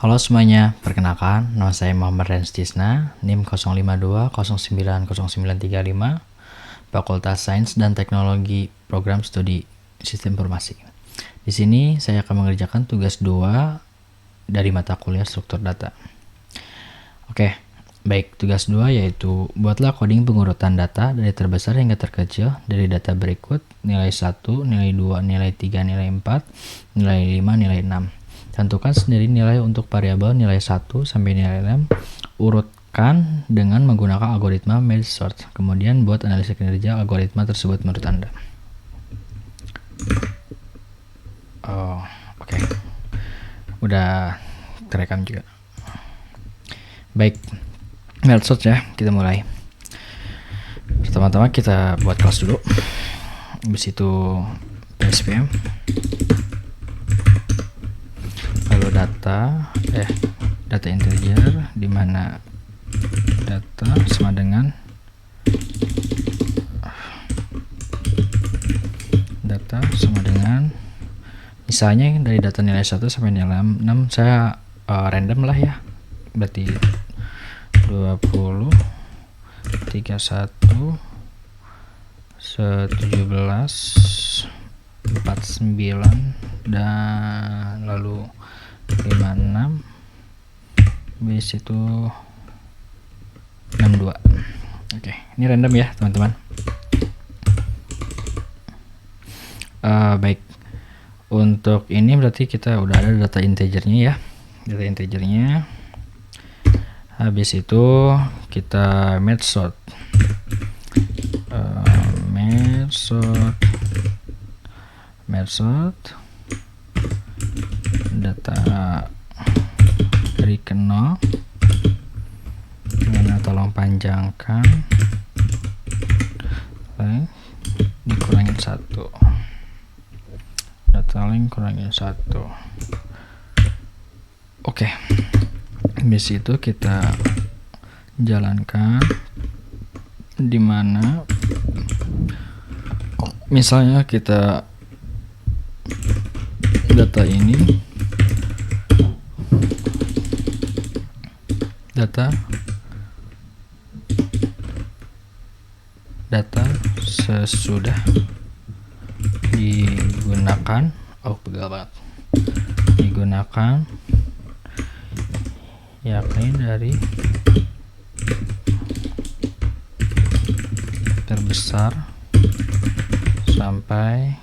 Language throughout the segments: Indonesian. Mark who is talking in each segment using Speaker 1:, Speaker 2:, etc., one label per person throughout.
Speaker 1: Halo semuanya, perkenalkan nama saya Muhammad Renstisna, NIM 052090935, Fakultas Sains dan Teknologi Program Studi Sistem Informasi. Di sini saya akan mengerjakan tugas 2 dari mata kuliah struktur data. Oke, baik, tugas 2 yaitu buatlah coding pengurutan data dari terbesar hingga terkecil dari data berikut: nilai 1, nilai 2, nilai 3, nilai 4, nilai 5, nilai 6. Tentukan sendiri nilai untuk variabel nilai 1 sampai nilai 6. Urutkan dengan menggunakan algoritma merge sort. Kemudian buat analisis kinerja algoritma tersebut menurut Anda. Oke. Udah terekam juga. Baik, merge sort ya, kita mulai. Pertama-tama kita buat kelas dulu. Habis itu PSPM. Lalu data integer, di mana data sama dengan misalnya dari data nilai 1 sampai nilai 6 saya random lah ya, berarti 20, 31, 17, 49, dan lalu 56, habis itu 62. Oke, ini random ya teman-teman. Baik, untuk ini berarti kita udah ada data integernya ya, habis itu kita merge sort, data dari ke 0, dengan tolong panjangkan dikurangin 1, data link kurangin 1. Oke, habis itu kita jalankan, dimana misalnya kita data ini data sesudah digunakan yakni dari terbesar sampai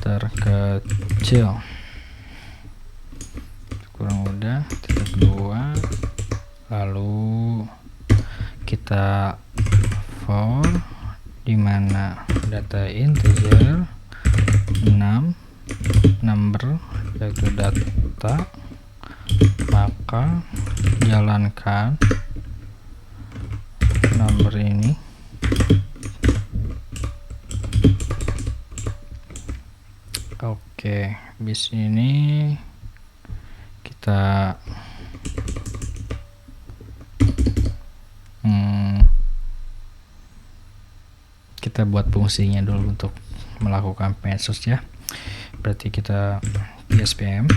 Speaker 1: terkecil. Kurang udah, titik 2, lalu kita for dimana data integer 6 number yaitu data, maka jalankan number ini oke. Bis ini kita buat fungsinya dulu untuk melakukan merge ya. Berarti kita PSPM,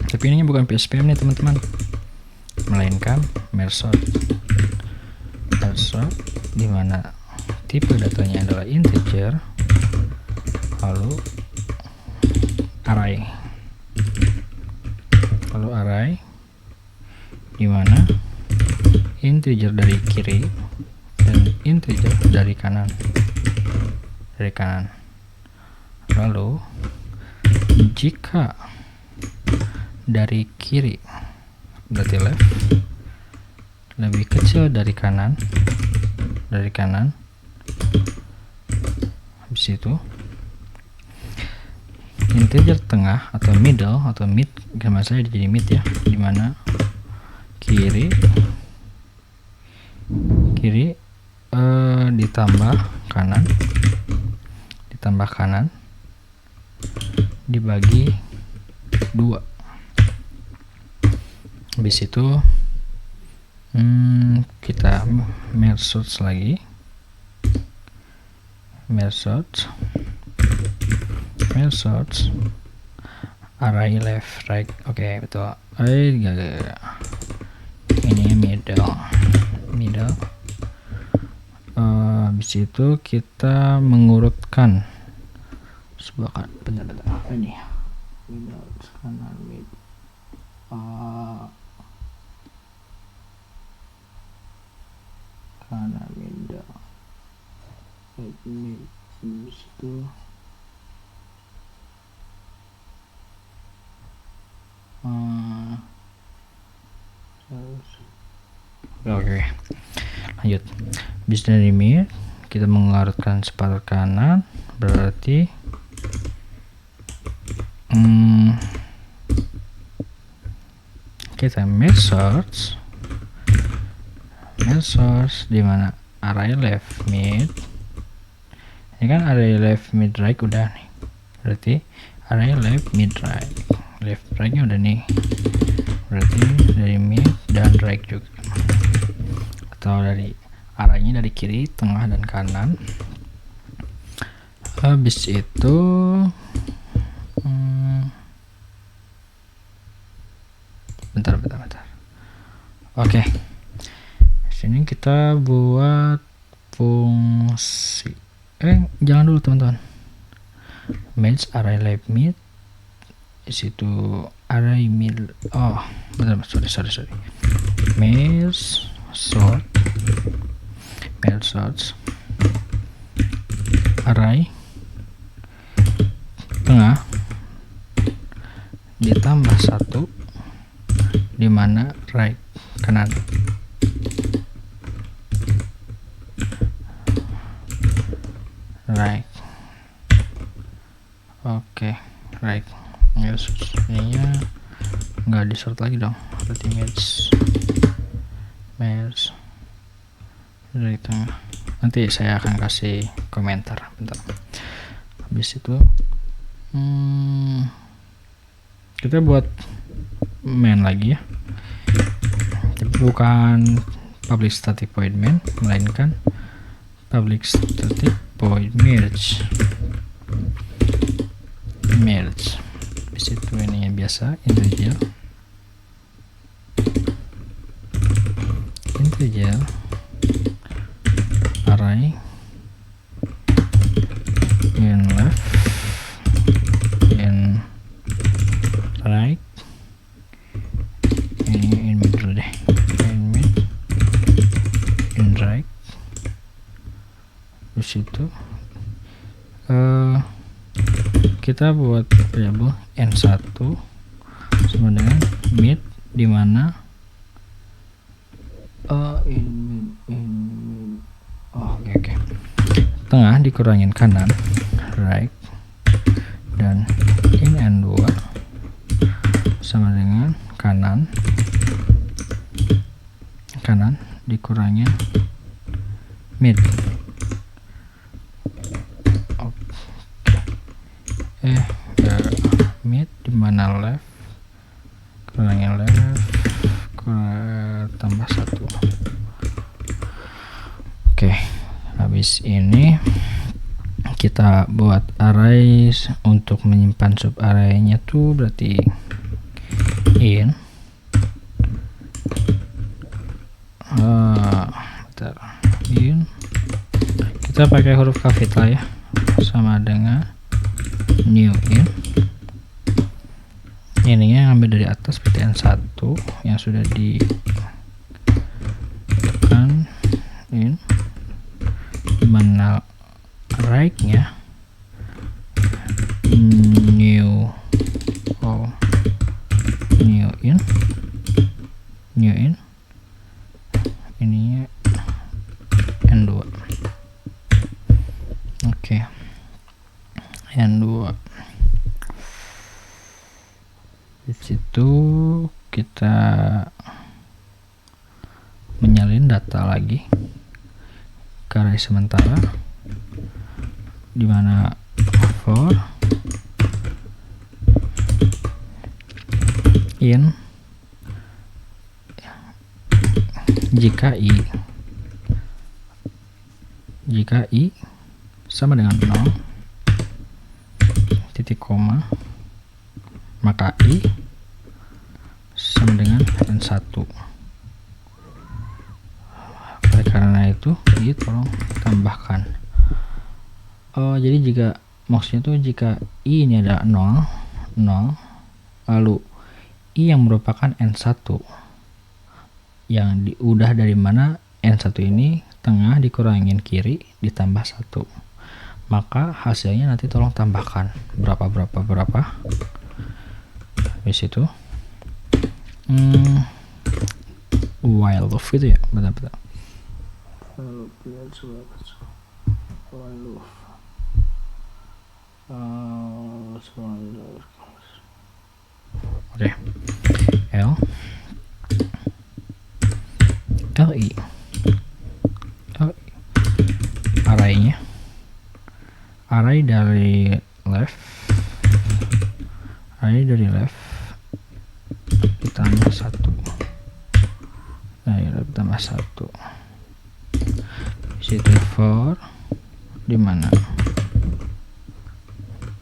Speaker 1: tapi ini bukan PSPM nih teman-teman, melainkan merge sort, di mana tipe datanya adalah integer, lalu array, di mana integer dari kiri dan integer dari kanan. Lalu jika dari kiri berarti left lebih kecil dari kanan, habis itu integer tengah atau middle atau mid, gambar saya jadi mid ya, dimana kiri ditambah kanan dibagi 2. Habis itu kita merge sort lagi, array left right. Oke, betul. Ini middle. Habis itu kita mengurutkan sebuah bentar apa ini? Middle kanan mid. Kanan middle. Right mid. Habis itu Oke, lanjut. Bis dari mid kita mengurutkan separuh kanan, berarti kita merge source di mana array left mid. Ini kan array left mid right udah nih, berarti array left mid right, left right nya udah nih, berarti dari mid dan right juga, atau dari arahnya dari kiri, tengah, dan kanan. Habis itu bentar. Oke, sini kita buat fungsi. Jangan dulu teman-teman. Match array left mid. Di situ array mid. Bentar, sorry. Match sort array tengah ditambah 1 di mana right kanan. Right. Oke, right. Yes, ininya nggak di sort lagi dong. Berarti match dari tengah. Nanti saya akan kasih komentar. Bentar. Habis itu kita buat main lagi ya. Bukan public static void main, melainkan public static void merge. Habis itu ini yang biasa integer array in left in right, ini in middle deh, in mid in right. Di situ kita buat variabel n1 sama dengan mid di mana oke. Tengah dikurangin kanan, right, dan in n2 sama dengan kanan dikurangin mid. Mid di mana left kurangin left tambah 1. Oke, habis ini kita buat array untuk menyimpan sub array-nya tuh berarti in kita pakai huruf kapital ya, sama dengan new in. Ininya ngambil dari atas seperti n1 yang sudah ditekan in, mana right nya new in ininya n2. Oke. N2. Di situ kita menyalin data lagi ke array sementara di mana for in jika i sama dengan 0 titik koma maka I sama dengan N1. Oleh karena itu I tolong tambahkan. Jadi maksudnya tuh jika I ini adalah 0, lalu I yang merupakan N1 yang udah dari mana N1 ini tengah dikurangin kiri ditambah 1, maka hasilnya nanti tolong tambahkan berapa. Habis itu while loop gitu ya, betul. Oke. LI array dari left ditambah 1. Ditambah 1. Situ for dimana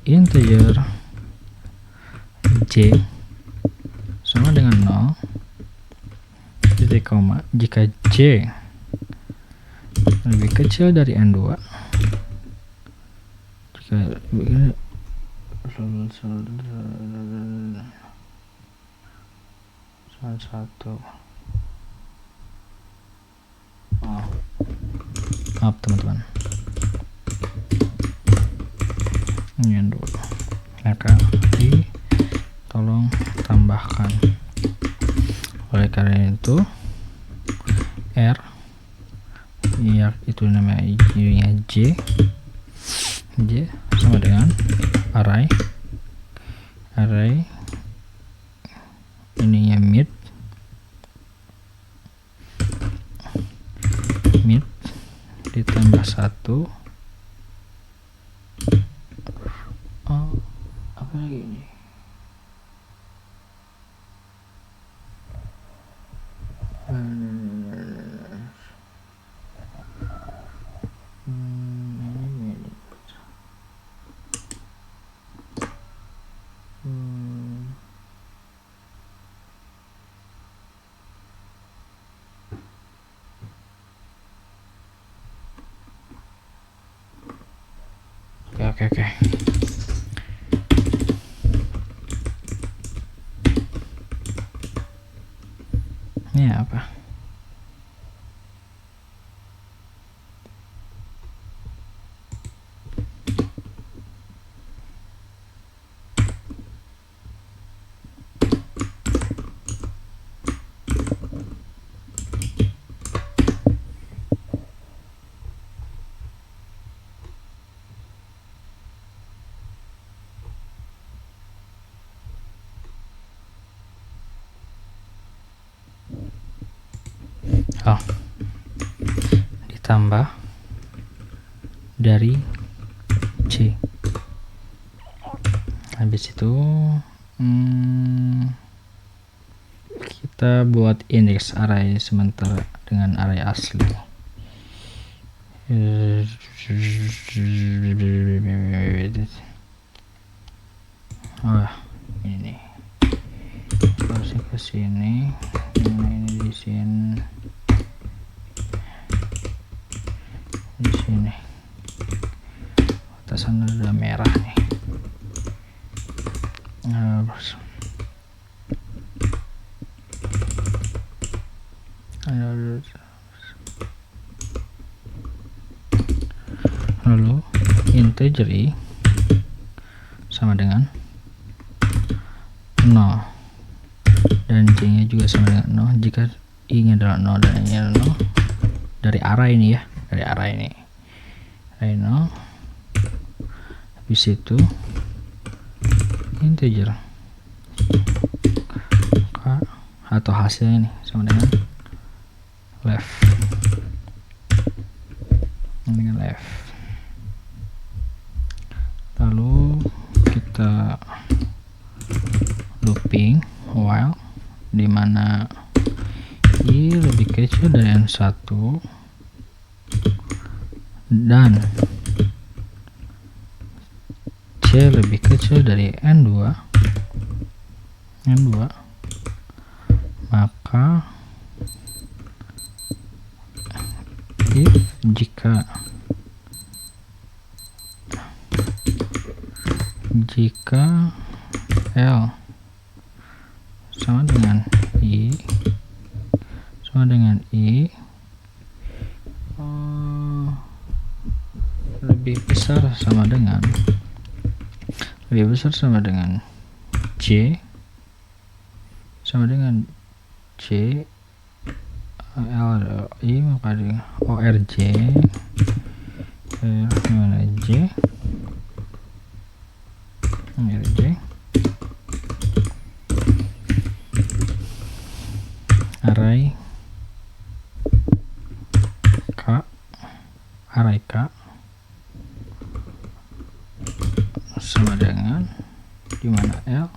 Speaker 1: integer J sama dengan 0, titik koma, jika J lebih kecil dari N2, jika begini satu. Maaf teman-teman, ini N2, maka tolong tambahkan. Oleh karena itu R ya itu namanya J sama dengan array ininya mid ditambah 1. Apa lagi ini? Oke. Ini apa? Ditambah dari C. Habis itu kita buat indeks array sementara dengan array asli. Ini harusnya ke sini, ini di sini. Batasan ada merah nih. Lalu integer I sama dengan 0 dan J nya juga sama dengan 0 jika I nya adalah 0 dan I nya adalah 0 dari array ini ya, array 0. Habis itu integer atau hasilnya nih sama dengan left lalu kita looping while dimana I lebih kecil dari N1 dan C lebih kecil dari N2 N2, maka if jika L sama dengan I lebih besar sama dengan J L I, maka di ORJ gimana J array K sama dengan dimana L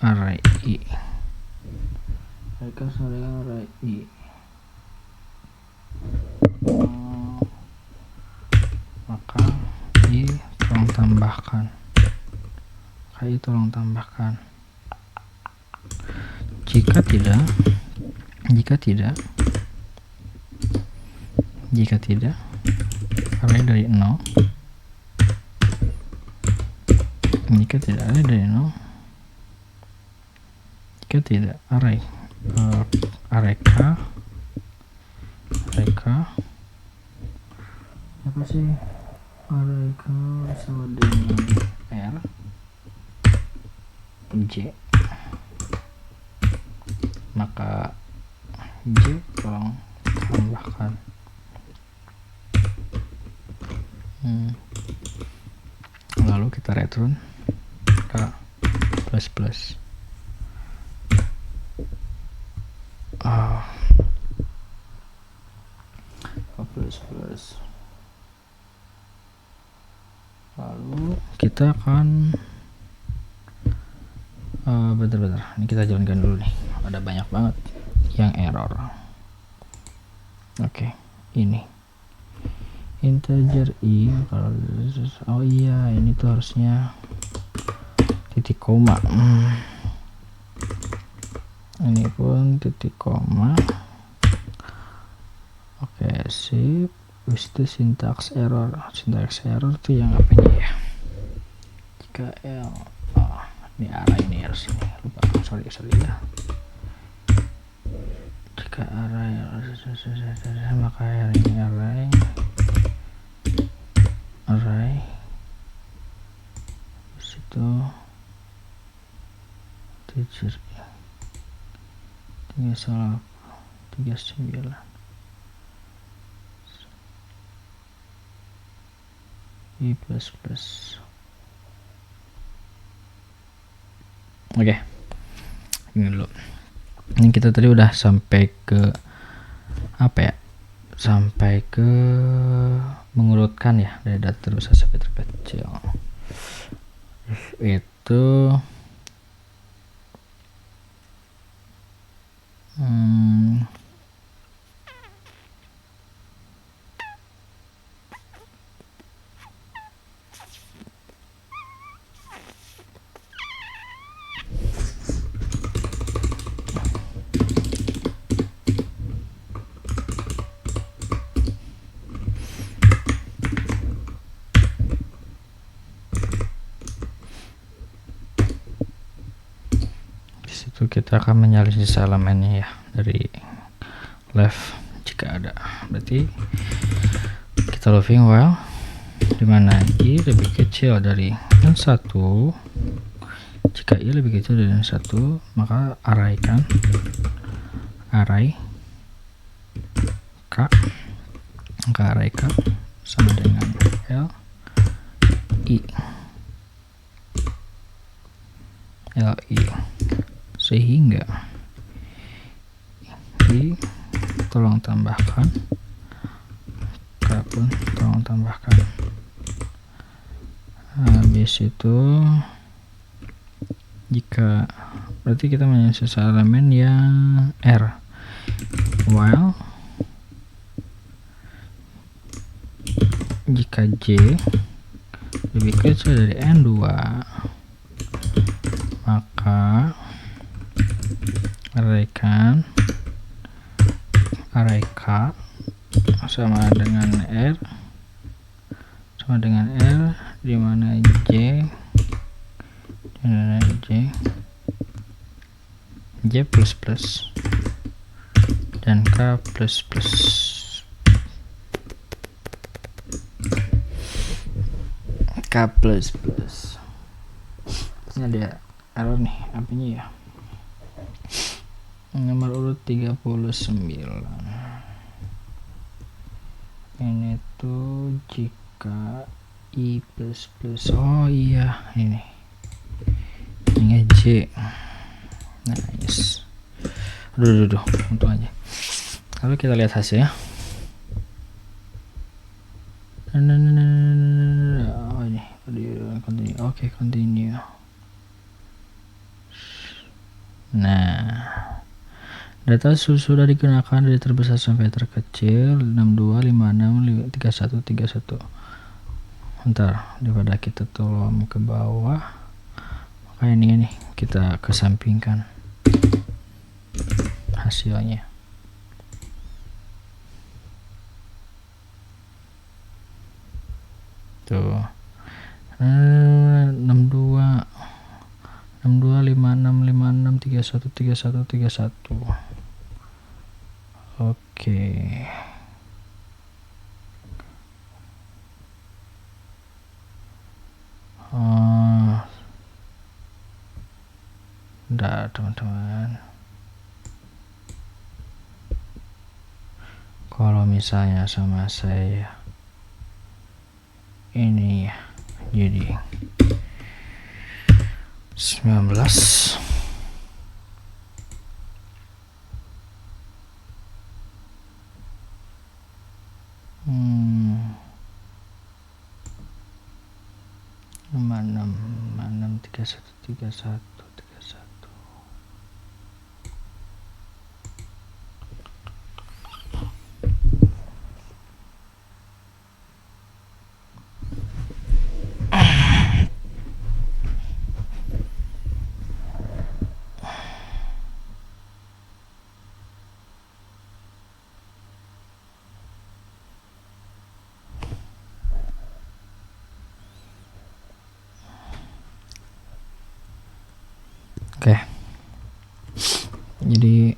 Speaker 1: array I, array K sama dengan array I. Maka I tolong tambahkan, jika tidak array dari 0, jika tidak array K apa sih, array K sama dengan R J, maka J tolong tambahkan. Lalu kita return K plus lalu kita akan bentar, ini kita jalankan dulu nih, ada banyak banget yang error. Oke, ini integer I, oh iya ini tuh harusnya titik koma, ini pun titik koma. Oke, sip. Habis itu syntax error tuh yang apanya ya, jika L ini array ini harus ini, lupa, sorry ya, jika array maka ini array situ teacher 39 I plus. Oke, ini dulu. Ini kita tadi udah sampai ke apa ya? Sampai ke mengurutkan ya, dari data terbesar sampai terkecil. Itu kita akan menyalin sisa elemennya ya, dari left jika ada. Berarti kita looping while dimana I lebih kecil dari N1, jika I lebih kecil dari N1 maka array K sama dengan L I, sehingga I tolong tambahkan, K pun tolong tambahkan. Habis itu jika berarti kita menyalin sisa elemen yang R while jika J lebih kecil dari N2 maka array K sama dengan R di mana J plus plus dan K plus plus. Ini ada error nih, apanya ya? Nomor urut 39. Ini tuh jika I plus plus. Oh iya, ini J. Nice. Aduh, untung aja. Lalu kita lihat hasilnya. Oh ini, continue. Oke, continue. Nah, data sudah digunakan dari terbesar sampai terkecil 62, 56, 31, 31. Bentar, daripada kita tolong ke bawah, maka ini kita kesampingkan hasilnya. Tuh 62, 56, 31, 31. Oke. Udah teman-teman. Kalau misalnya sama saya ini ya, jadi 19 56, 31. Oke. Jadi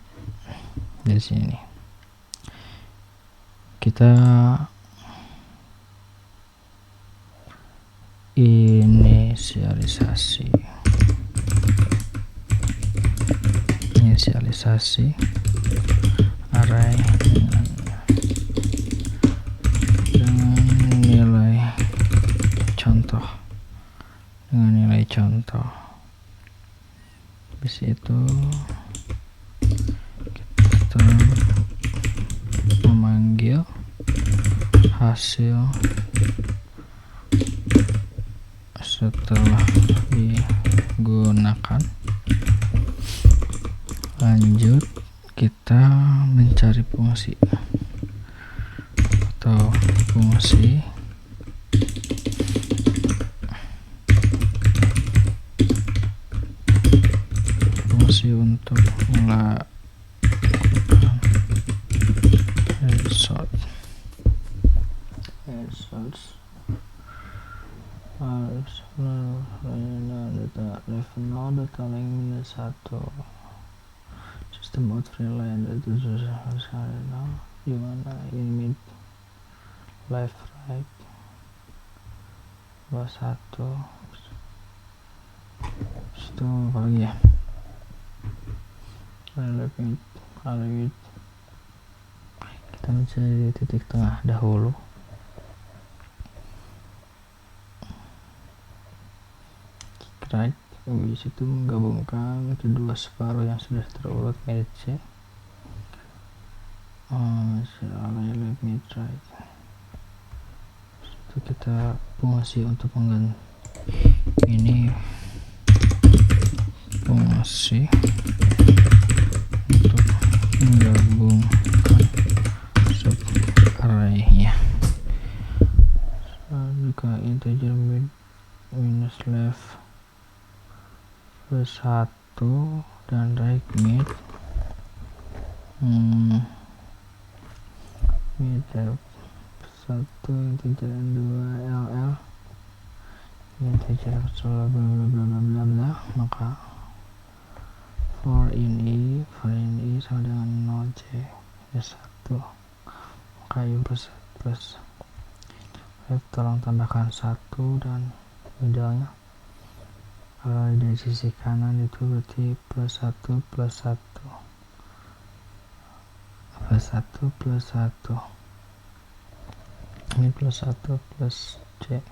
Speaker 1: dari sini kita inisialisasi array dengan nilai contoh. Habis itu kita memanggil hasil setelah digunakan. Lanjut kita mencari fungsi untuk melakukan data level 1 sistem out line itu di mana ini left right 21. Itu apa lagi ya? Kita mencari titik tengah dahulu. Right, habis itu menggabungkan kedua separuh yang sudah terurut edit C. Let me try. Itu kita fungsi untuk mengganti ini, fungsi untuk menggabungkan sub array-nya. Jika integer minus left plus 1 dan right mid mid 1 integer 2 ll integer bla bla bla bla bla bla, maka for in i sama dengan 0 j plus 1, maka i plus tolong tambahkan 1 dan middle-nya. Kalau dari sisi kanan itu berarti plus 1 plus 1 plus 1 plus 1, ini plus 1 plus C.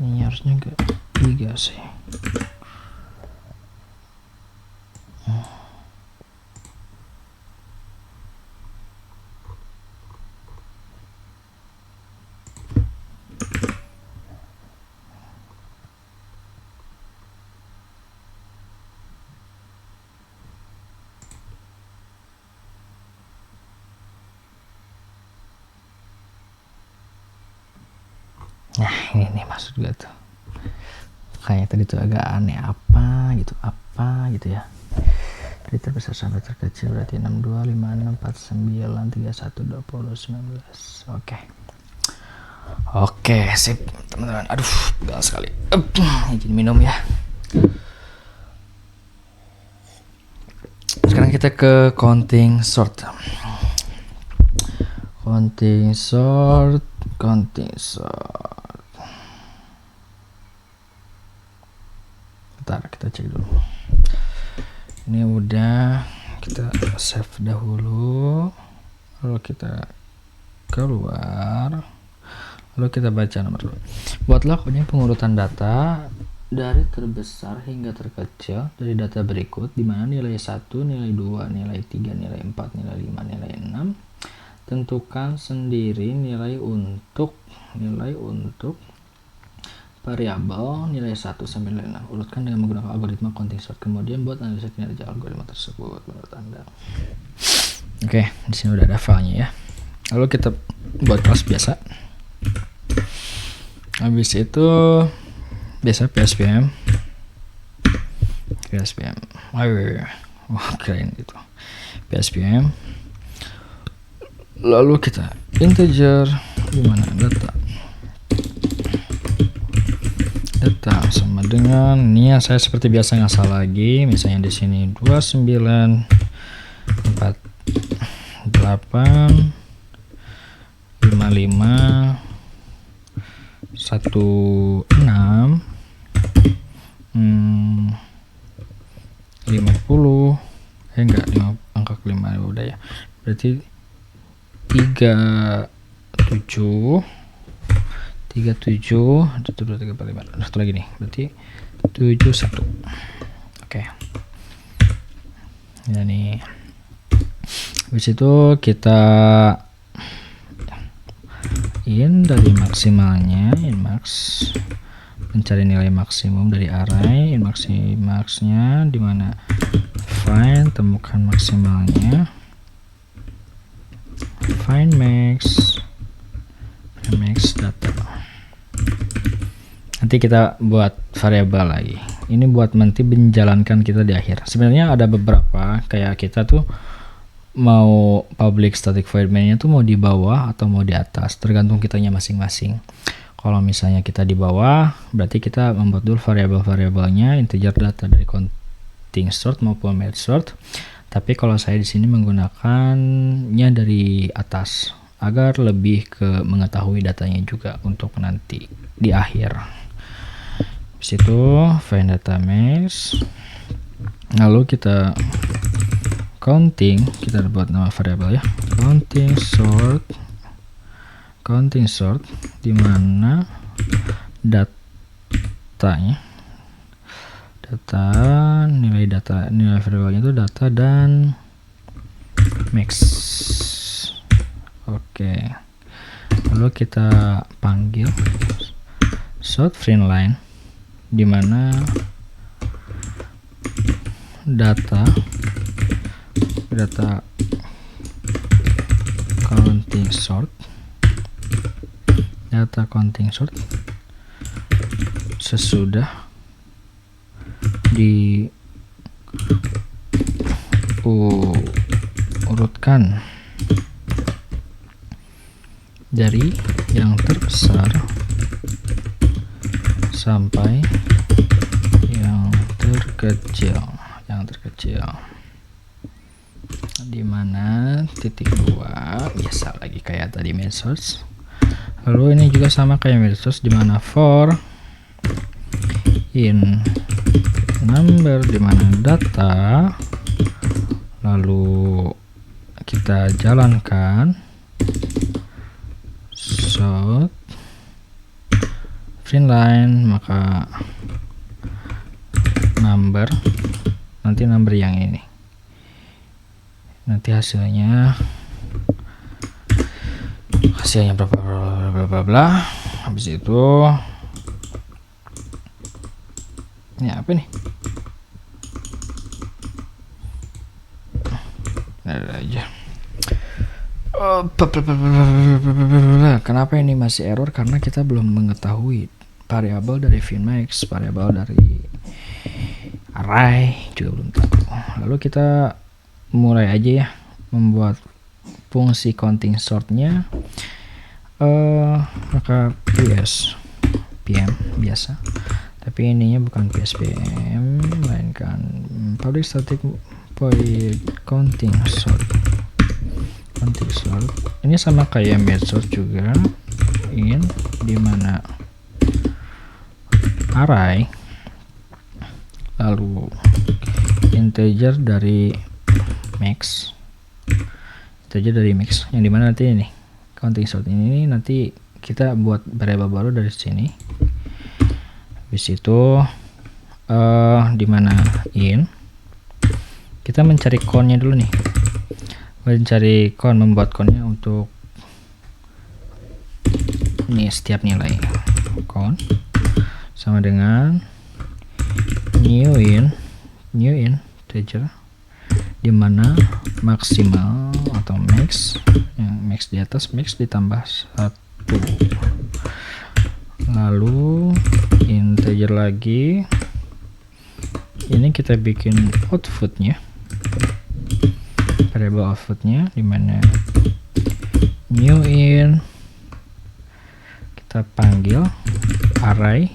Speaker 1: Ini harusnya ke 3 sih. Nah ini maksud gue tuh, kayak tadi tuh agak aneh, apa gitu ya. Dari terbesar sampai terkecil berarti 62, 56, 49, 31, 20, 19. Oke sip teman-teman. Aduh pegal sekali. Izin minum ya. Sekarang kita ke counting sort. Bentar, kita cek dulu. Ini udah, kita save dahulu, lalu kita keluar, lalu kita baca nomor dulu. Buatlah kodenya pengurutan data dari terbesar hingga terkecil dari data berikut, di mana nilai 1, nilai 2, nilai 3, nilai 4, nilai 5, nilai 6. Tentukan sendiri nilai untuk variabel nilai 1 sampai nilai 6. Urutkan dengan menggunakan algoritma counting sort. Kemudian buat analisa kinerja algoritma tersebut menurut Anda. Oke, di sini udah ada filenya ya. Lalu kita buat kelas biasa. Habis itu biasa PSPM. Wah, keren gitu. PSPM. Lalu kita integer di mana data sama dengan ini ya, saya seperti biasa ngasal lagi, misalnya di sini 29 48 55 16 50 enggak 5 angka kelima udah ya, berarti 37 satu lagi nih, berarti 71. Oke. Ya nih. Habis itu kita dari maksimalnya, max, mencari nilai maksimum dari array, maxnya di mana find, temukan maksimalnya, find max data. Nanti kita buat variabel lagi. Ini buat nanti menjalankan kita di akhir. Sebenarnya ada beberapa, kayak kita tuh mau public static void main-nya tuh mau di bawah atau mau di atas, tergantung kitanya masing-masing. Kalau misalnya kita di bawah, berarti kita membuat dulu variabel-variabelnya integer data dari counting sort maupun merge sort. Tapi kalau saya di sini menggunakannya dari atas agar lebih ke mengetahui datanya juga untuk nanti di akhir. Habis itu find data max, lalu kita counting, kita buat nama variabel ya, counting sort di mana nilai variabelnya itu data dan max. Oke. Lalu kita panggil sort print line di mana data counting sort, data counting sort sesudah diurutkan dari yang terbesar sampai yang terkecil, dimana titik 2 biasa lagi kayak tadi methods. Lalu ini juga sama kayak methods, dimana for in number, dimana data, lalu kita jalankan sort print line, maka number, nanti number yang ini, nanti hasilnya berapa habis itu ini apa nih, ada aja. Kenapa ini masih error? Karena kita belum mengetahui variabel dari Vinmax, variabel dari array juga belum tahu. Lalu kita mulai aja ya membuat fungsi counting sortnya. Maka pm biasa, tapi ininya bukan pspm, melainkan public static void counting sort. Ini sama kayak method juga, in dimana array lalu integer dari max, yang dimana nanti ini counting sort ini nanti kita buat variabel baru dari sini. Habis itu dimana in kita mencari count-nya dulu nih, membuat count-nya untuk ini setiap nilai. Count sama dengan new in integer dimana maksimal atau max, yang max di atas, max ditambah 1, lalu integer lagi. Ini kita bikin outputnya, variable outputnya dimana new in, kita panggil array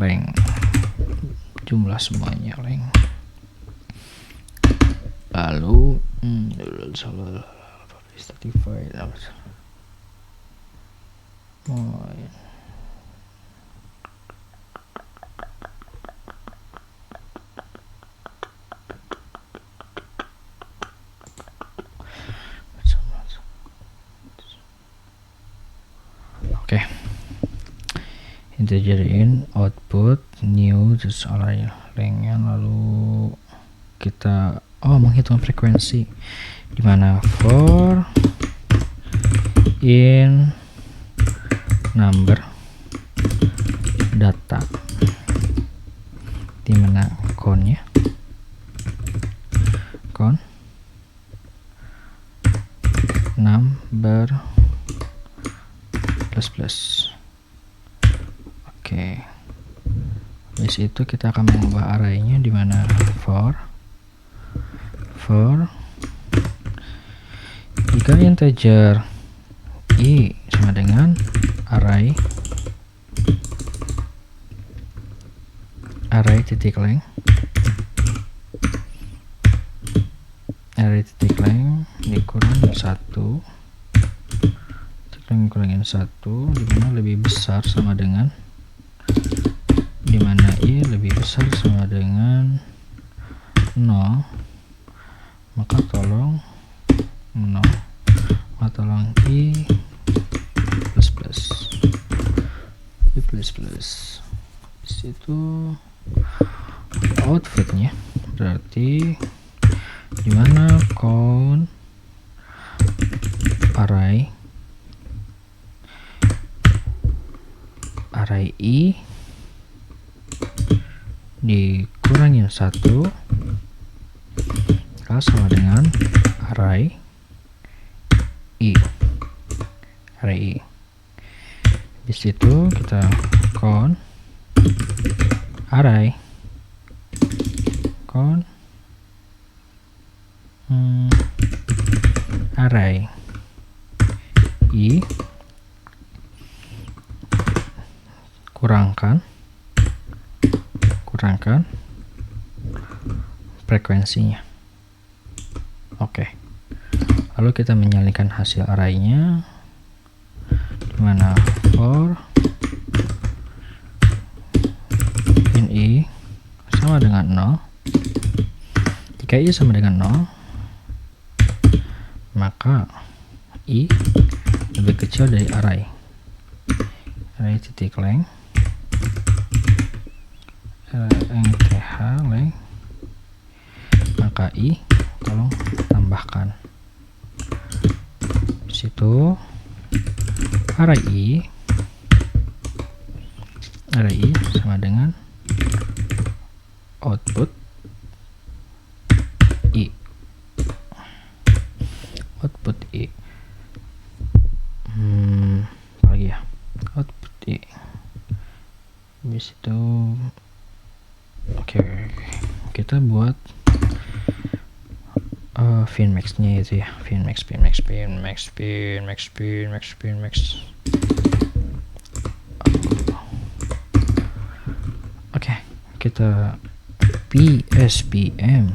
Speaker 1: length, jumlah semuanya length. Lalu oke, integer in output new terus array length-nya, lalu kita menghitung frekuensi dimana for in number data dimana count-nya number plus. Oke. Habis itu kita akan mengubah array-nya dimana for jika integer i sama dengan array titik length, dikurangin 1, dimana lebih besar sama dengan, dimana i lebih besar sama dengan 0, maka tolong i plus. Situ outputnya berarti dimana count array i dikurangin 1 sama dengan array array I. Di situ kita count array count array I kurangkan frekuensinya. Oke. Lalu kita menyalikan hasil arraynya, dimana for in I sama dengan 0. Jika I sama dengan 0, maka I lebih kecil dari array titik length length, maka I tolong tambahkan di situ array I sama dengan output I. Apa lagi ya? Output I. Habis itu oke, kita buat finmax-nya itu ya, finmax. Oke, kita PSPM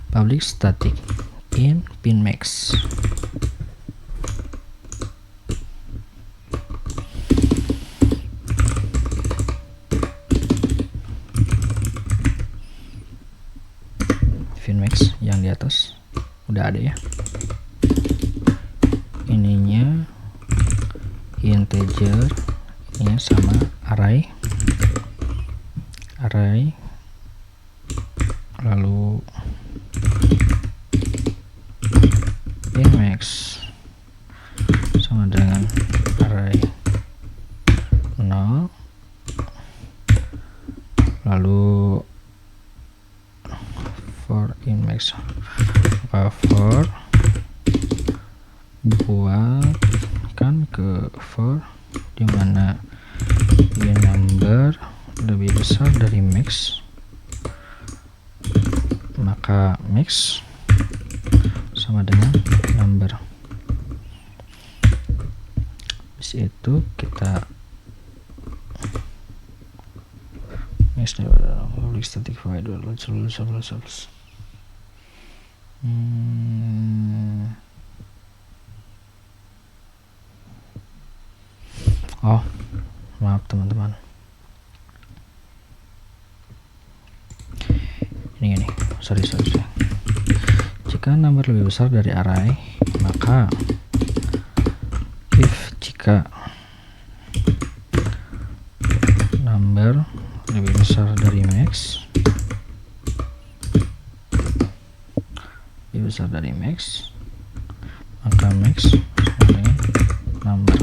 Speaker 1: public static in finmax. Finmax yang di atas udah ada ya, ininya integer, ini sama array, lalu finmax sama dengan array 0, lalu for inmax, maka for buatkan ke for dimana y number lebih besar dari max, maka max sama dengan number. Habis itu kita max public static void oh maaf teman-teman, ini sorry. Jika number lebih besar dari array, maka jika number lebih besar dari max, maka max sama dengan number.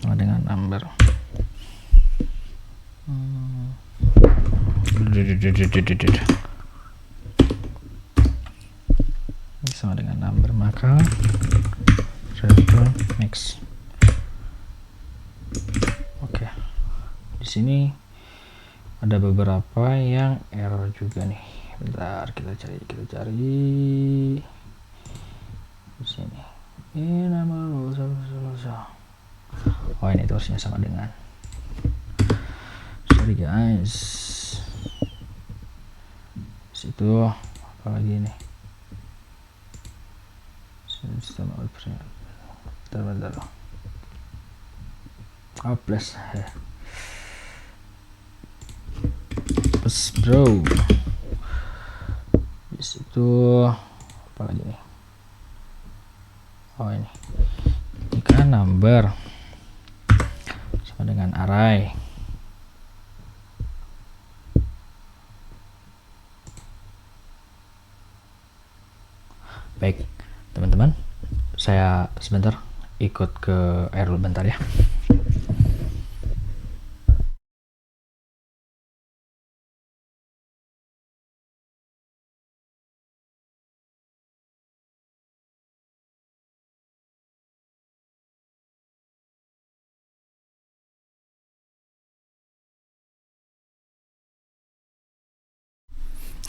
Speaker 1: Sama dengan number, maka return max. Oke, di sini ada beberapa yang error juga nih. Bentar, kita cari di sini. Ini nama oh, ini terusnya sama dengan, sorry guys. Situ apa lagi nih? Sistem output. Bentar. Plus bro. Di situ apa lagi nih? Oh, ini. Jika number sama dengan array, baik teman-teman, saya sebentar ikut ke air bentar ya.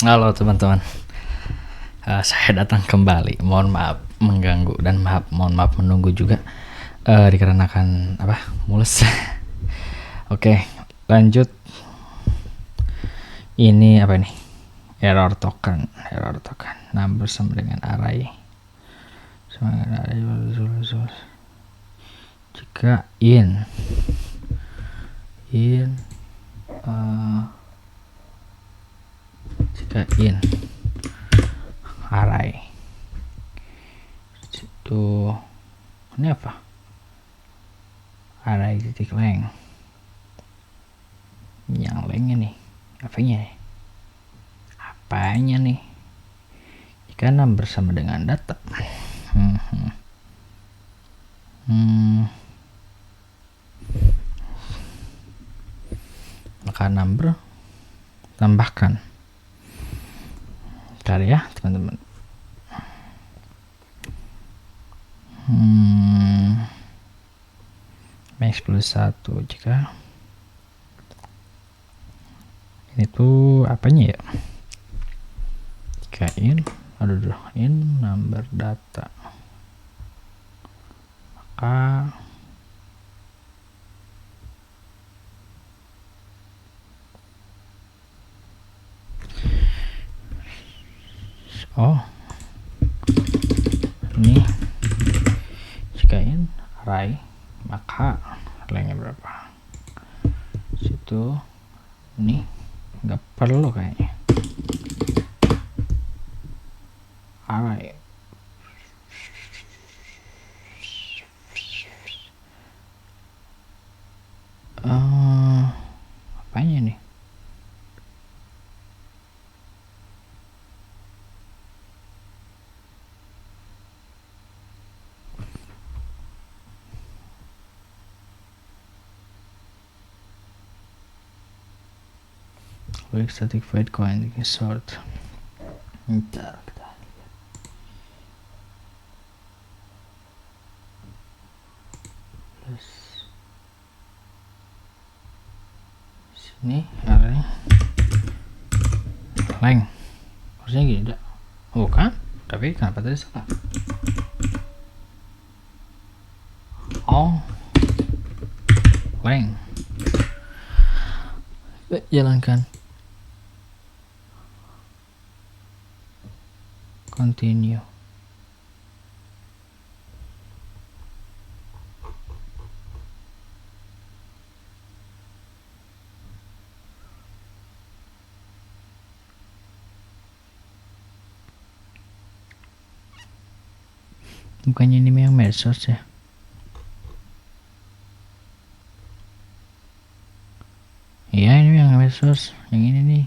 Speaker 1: Halo teman-teman, saya datang kembali. Mohon maaf mengganggu dan mohon maaf menunggu juga dikarenakan mules. Oke, lanjut. Ini apa nih? Error token. Number sama dengan array. Jika in array itu ini apa? Array titik length. Yang lengthnya nih apanya nih? Jika number sama dengan data, maka number tambahkan. Bentar ya teman-teman. Max plus 1 jika ini tuh apanya ya? Jika in number data, maka ini jika in array, maka lengthnya berapa? Situ ini nggak perlu kayaknya. Array apanya nih? Static void coin sort. Bentar, kita lihat. Plus sini array length harusnya gini enggak? Bukan, tapi kenapa tadi salah? Length. Jalankan. Continue. Bukannya ini yang medsos ya? Iya, ini yang medsos, yang ini nih.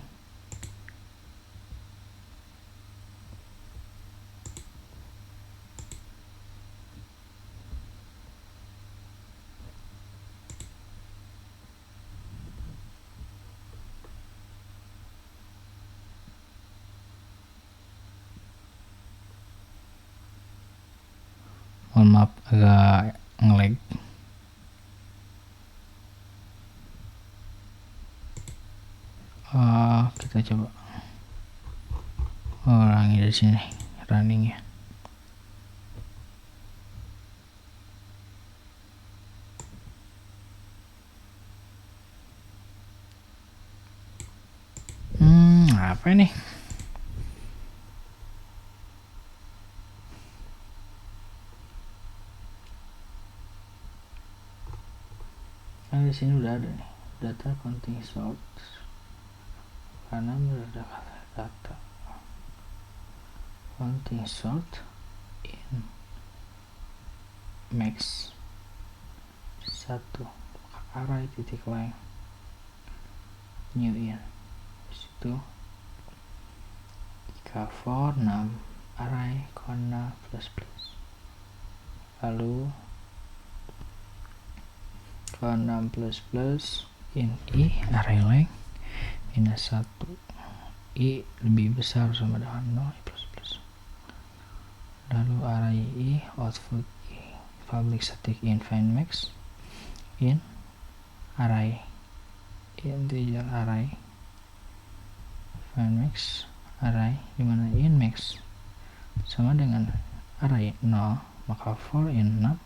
Speaker 1: Mohon maaf agak nge-lag. Kita coba ulangi dari sini runningnya. Apa ini? Di sini udah ada nih, data counting source, karena ada data counting sort in max 1 array titik length new in situ jika for 6 array kona plus plus, lalu ke6 plus plus in i array length minus 1 i lebih besar sama dengan 0 plus plus, lalu array i output i public static in find max in array integer array find max array, dimana in max sama dengan array 0, maka for in 6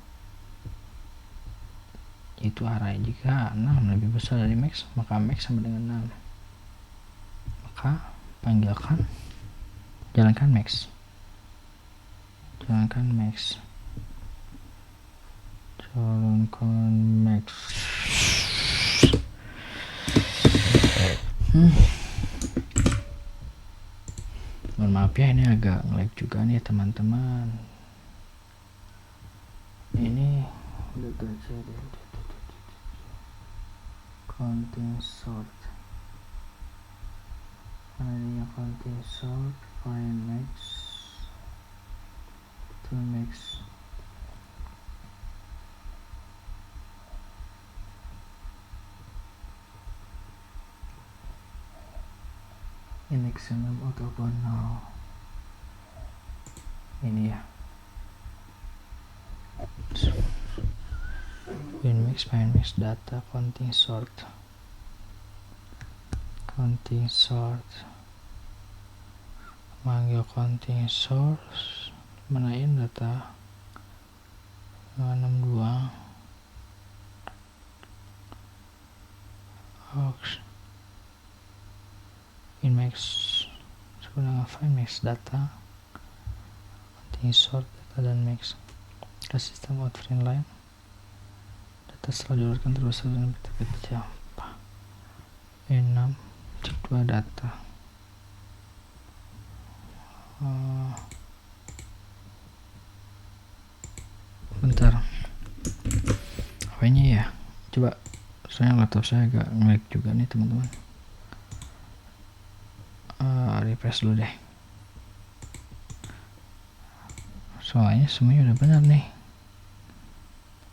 Speaker 1: itu array. Jika 6 lebih besar dari max, maka max sama dengan 6. Maka jalankan max. Mohon maaf ya, ini agak nge-lag juga nih teman-teman. Ini udah terjadi counting sort. Karena counting sort find max to max. In maximum ataupun no. Ini ya. In max find max data counting sort. Manggil counting source, manain data 62 aux in max sebenarnya find max data counting sort data dan max ke sistem output line. Data setelah diurutkan terus dengan bit-bit in 6 cek 2 data. Bentar, apanya ya? Coba, soalnya laptop saya agak nge-lag juga nih teman-teman. Refresh dulu deh. Soalnya semuanya udah benar nih.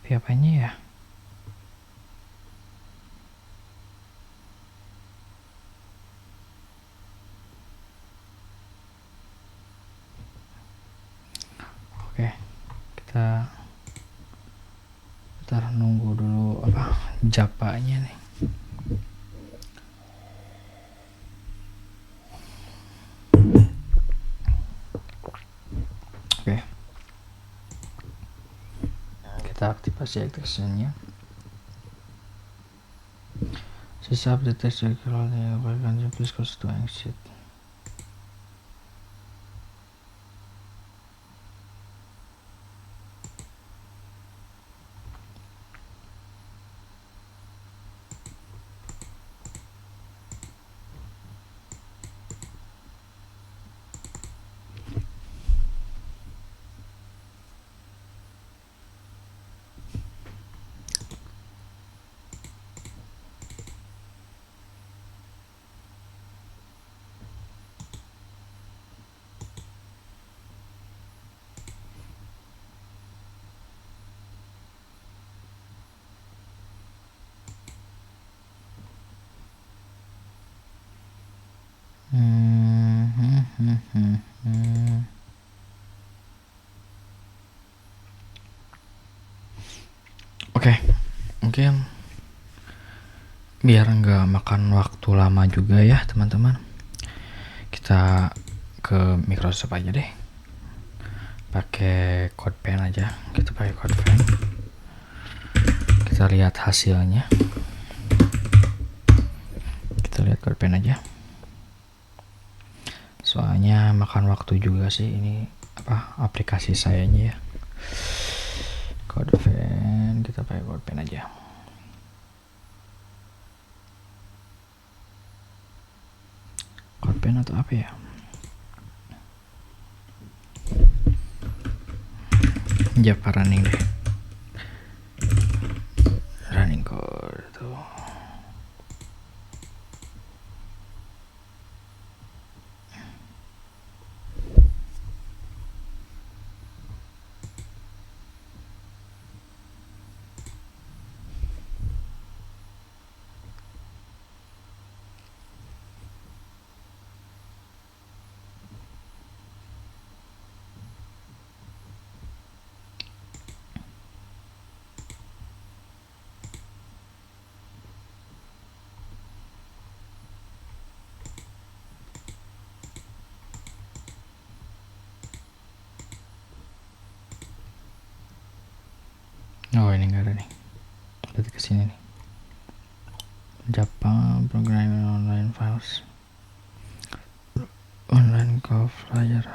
Speaker 1: Tapi apanya ya? Oke, kita bentar nunggu dulu japanya nih. Oke, kita aktifasi actionnya. Sisa update text kalau dilakukan please close to exit. Oke, mungkin biar nggak makan waktu lama juga ya teman-teman, kita ke Microsoft aja deh, pakai CodePen aja. Kita pakai CodePen, kita lihat hasilnya. Kita lihat CodePen aja, soalnya makan waktu juga sih ini aplikasi sayanya ya. CodePen, kita pakai CodePen aja. CodePen atau apa ya? Java running deh. Running code tuh. Oh, ini enggak ada nih, berarti kesini nih. Java programming online files, online code flyer.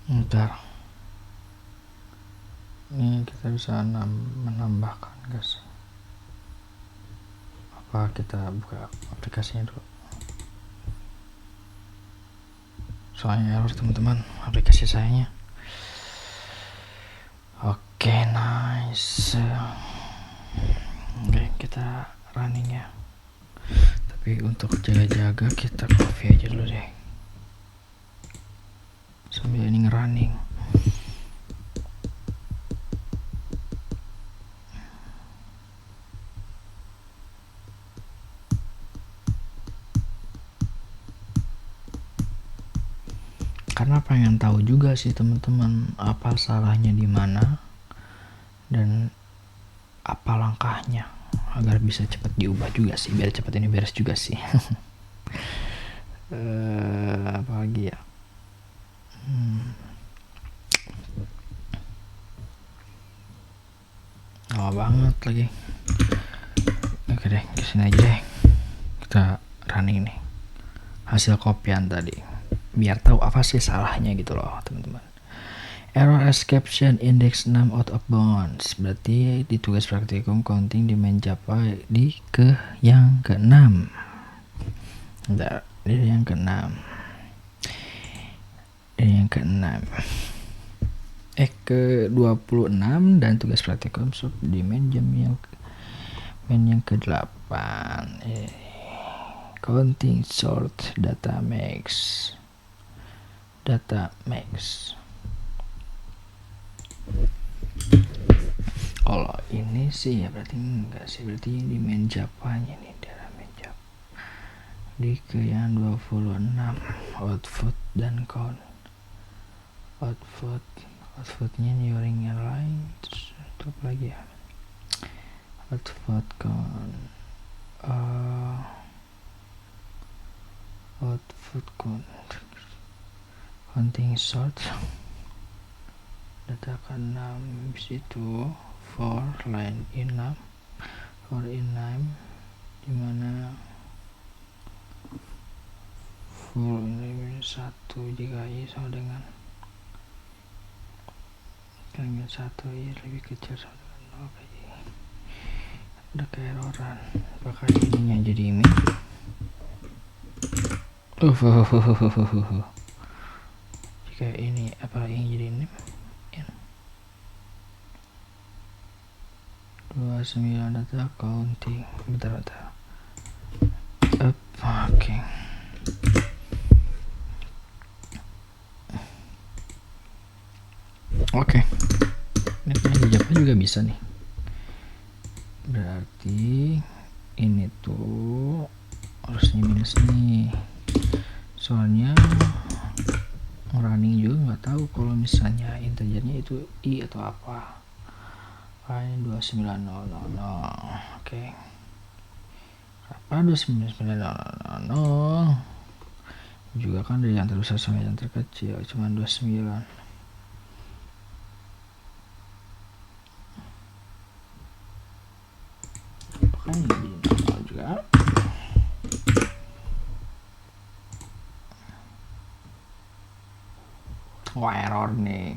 Speaker 1: Bentar, ini kita bisa menambahkan guys. Apa kita buka aplikasinya dulu, soalnya harus teman-teman aplikasi sayanya. Oke, nice. Oke, kita running ya, tapi untuk jaga-jaga kita copy aja dulu deh sambil ini ngerunning. Karena pengen tahu juga sih teman-teman apa salahnya di mana dan apa langkahnya agar bisa cepat diubah juga sih, biar cepat ini beres juga sih. Apa lagi ya, lama banget lagi. Oke deh, kesini aja deh, kita running nih hasil kopian tadi biar tahu apa sih salahnya gitu loh teman-teman. Error exception index 6 out of bounds, berarti di tugas praktikum counting di main Java di ke yang ke-6. Bentar, di yang ke-6. ke-26 dan tugas praktikum sub di main yang ke-8. Counting sort data max. Kalau ini sih ya berarti enggak sih, berarti di main Java-nya nih, dalam main Java di ke yang 26 output dan count. Outputnya Neuring Airline, terus itu apa lagi ya, output count, counting sort data ke-6, situ for line in 6 dimana for ini 1 jika i sama dengan 1 i lebih kecil sama dengan 0, ada keeroran. Apakah ininya jadi ini? Jika ini apa yang jadi ini? 29 data counting. Bentar. Oke. Ini di Java juga bisa nih. Berarti ini tuh harusnya minus nih. Soalnya running juga nggak tahu kalau misalnya integernya itu i atau apa. Ini 29000. Oke. Apa 29000? Juga kan dari yang terbesar sampai yang terkecil cuma 29. Kan jadi normal juga. Wah, error nih.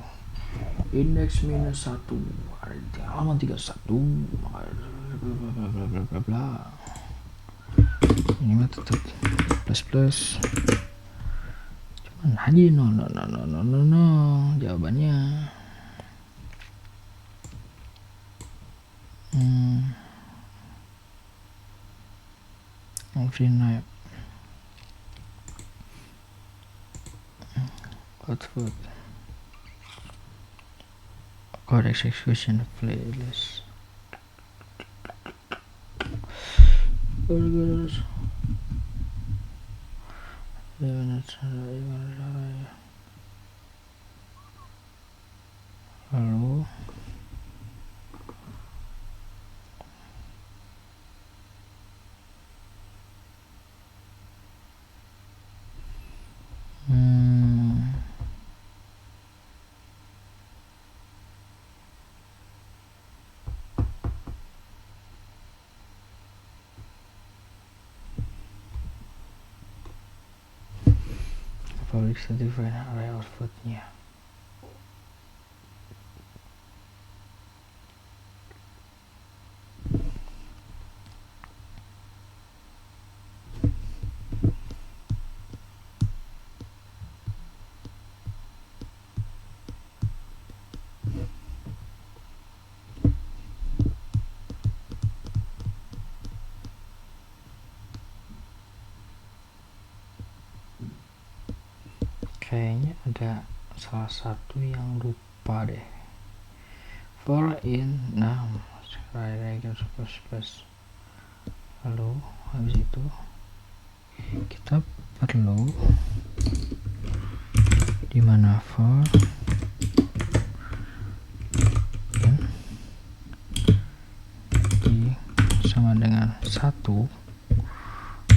Speaker 1: Indeks -1 halaman 31 bla bla. Ini mah tetap plus cuman aja no jawabannya. Free night output code execution playlist. Lalu public certified array outputnya. Kayaknya ada salah satu yang lupa deh. For in space. Lalu habis itu kita perlu dimana for in i sama dengan 1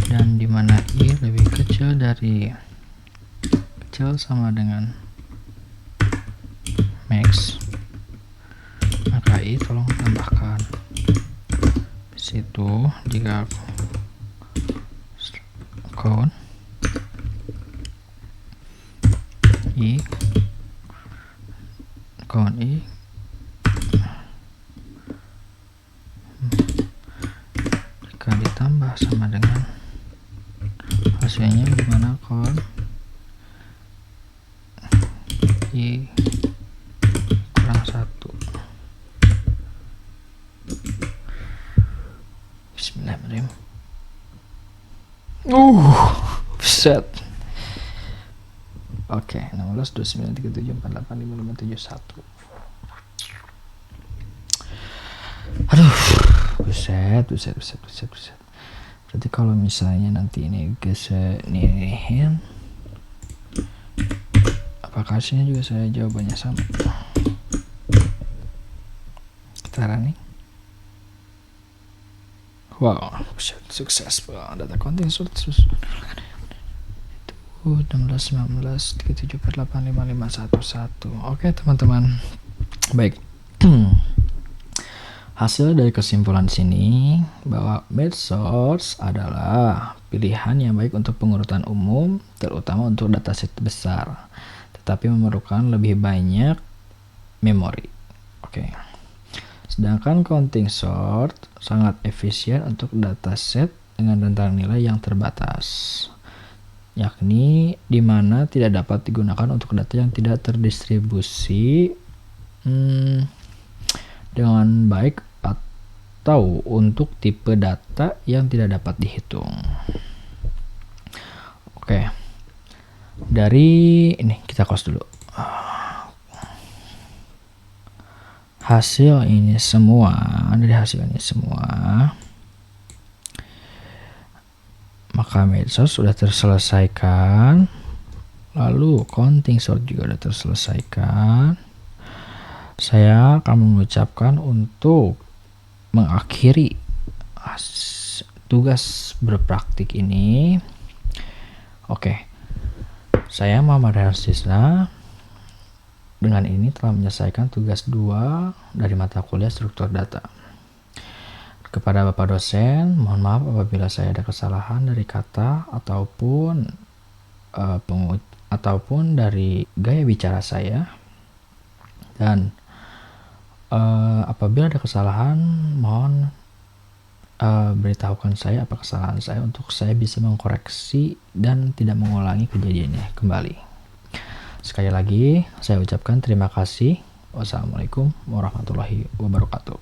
Speaker 1: dan dimana i lebih kecil sama dengan max, maka i tolong tambahkan. Situ jika count i jika ditambah sama dengan hasilnya dimana count i kurang 1. Bismillahirrahmanirrahim. Set. Oke, 16 29 37 48 55 71. Aduh, buset. Berarti kalau misalnya nanti ini kesenihin, apakah hasilnya juga saya jawabannya sama? Kita running. Wow, sukses. Data counting sulit. 16 19 37 48 55 11. Oke, teman-teman. Baik. Hasil dari kesimpulan sini bahwa merge source adalah pilihan yang baik untuk pengurutan umum, terutama untuk dataset besar, tetapi memerlukan lebih banyak memori. Oke. Sedangkan counting sort sangat efisien untuk dataset dengan rentang nilai yang terbatas, yakni di mana tidak dapat digunakan untuk data yang tidak terdistribusi dengan baik atau untuk tipe data yang tidak dapat dihitung. Oke. Dari ini kita close dulu. Dari hasil ini semua, maka merge source sudah terselesaikan, lalu counting sort juga sudah terselesaikan. Saya akan mengucapkan untuk mengakhiri tugas berpraktik ini. Oke, saya Muhammad Hersisna dengan ini telah menyelesaikan tugas 2 dari mata kuliah struktur data. Kepada Bapak dosen, mohon maaf apabila saya ada kesalahan dari kata ataupun dari gaya bicara saya. Dan apabila ada kesalahan, mohon beritahukan saya apa kesalahan saya untuk saya bisa mengkoreksi dan tidak mengulangi kejadiannya kembali. Sekali lagi, saya ucapkan terima kasih. Wassalamualaikum warahmatullahi wabarakatuh.